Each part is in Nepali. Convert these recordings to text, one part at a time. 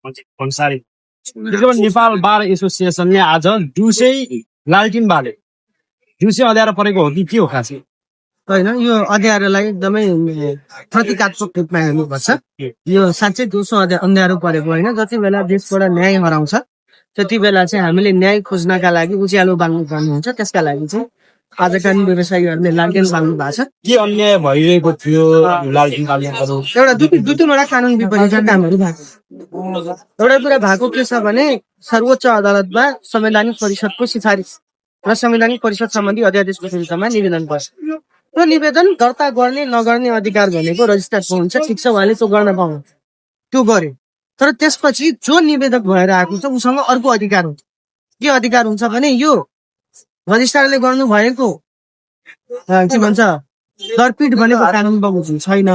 भन्सारी नेपाल बार एसोसिएसनले आज जुसै लालटिन बाले जुसै अँध्यारो परेको हो कि के हो खासै? होइन, यो अँध्यारोलाई एकदमै प्रतीकात्मक रूपमा हेर्नुपर्छ। यो साँच्चै दोस्रो अँध्यारो परेको होइन। जति बेला देशबाट न्याय हराउँछ त्यति बेला चाहिँ हामीले न्याय खोज्नका लागि उज्यालो बाल्नु पर्ने हुन्छ। त्यसका लागि चाहिँ आजका व्यवसायीहरूले लालटेन बाल्नु भएको छ। के अन्याय भइरहेको थियो लालटिन बाल्नेहरू? एउटा दुईवटा कानुन विपरीत कामहरू भएको। एउटा कुरा भएको के छ भने सर्वोच्च अदालतमा संवैधानिक परिषदको सिफारिस र संवैधानिक परिषद सम्बन्धी अध्यादेशको विरुद्धमा निवेदन पर्छ। त्यो निवेदन दर्ता गर्ने नगर्ने अधिकार भनेको रजिस्ट्रारको हुन्छ। ठिक छ, उहाँले त्यो गर्न पाउनु, त्यो गर्यो। तर त्यसपछि जो निवेदक भएर आएको छ उसँग अर्को अधिकार हुन्छ। के अधिकार हुन्छ भने यो रजिस्ट्रारले गर्नु भएको के भन्छ दरपीठ भनेको कानुन बमोजिम छैन।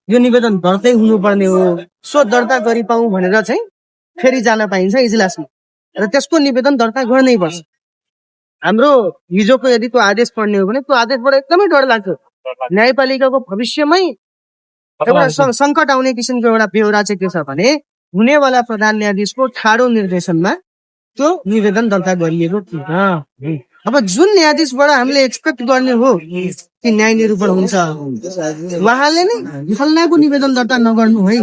यो निवेदन दर्तै हुनुपर्ने हो। सो दर्ता गरी पाऊँ भनेर चाहिँ फेरि जान पाइन्छ इजलासमा र त्यसको निवेदन दर्ता गर्नै पर्छ। हाम्रो हिजोको यदि त्यो आदेश पढ्ने हो भने त्यो आदेशबाट एकदमै डर लाग्छ। न्यायपालिकाको भविष्यमै एउटा सङ्कट आउने किसिमको एउटा बेहोरा चाहिँ के छ भने हुनेवाला प्रधान न्यायाधीशको ठाडो निर्देशनमा त्यो निवेदन दर्ता गरिएको थिएन। अब जुन न्यायाधीशबाट हामीले एक्सपेक्ट गर्ने हो कि न्याय निरूपण हुन्छ, उहाँले नै फल्नाको निवेदन दर्ता नगर्नु है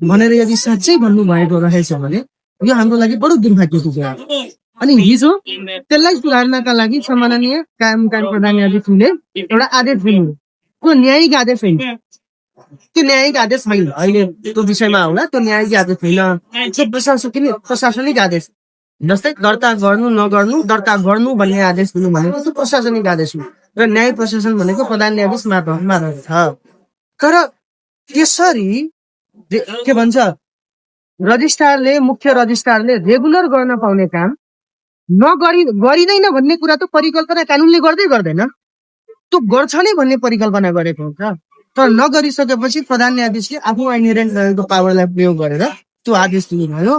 भनेर यदि साँच्चै भन्नुभएको रहेछ भने यो हाम्रो लागि बडो दुर्भाग्यको कुरा हो। अनि हिजो त्यसलाई सुधार्नका लागि सम्माननीय कायम प्रधान न्यायाधीशले एउटा आदेश दिनु, त्यो न्यायिक आदेश होइन। त्यो न्यायिक आदेश होइन, अहिले त्यो विषयमा आउला। त्यो न्यायिक आदेश होइन, त्यो प्रशासनिक आदेश। जस्तै दर्ता गर्नु नगर्नु, दर्ता गर्नु भन्ने आदेश दिनु भनेको त्यो प्रशासनिक आदेश हो र न्याय प्रशासन भनेको प्रधान न्यायाधीश मार्फतमा रहेछ। तर त्यसरी के भन्छ मुख्य रजिस्ट्रारले रेगुलर गर्न पाउने काम गरिँदैन भन्ने कुरा त परिकल्पना कानुनले गर्दैन। त्यो गर्छ नै भन्ने परिकल्पना गरेको हुन्छ। तर नगरिसकेपछि प्रधान न्यायाधीशले आफू इनहेरेन्ट गरेको पावरलाई प्रयोग गरेर त्यो आदेश दिनुभयो।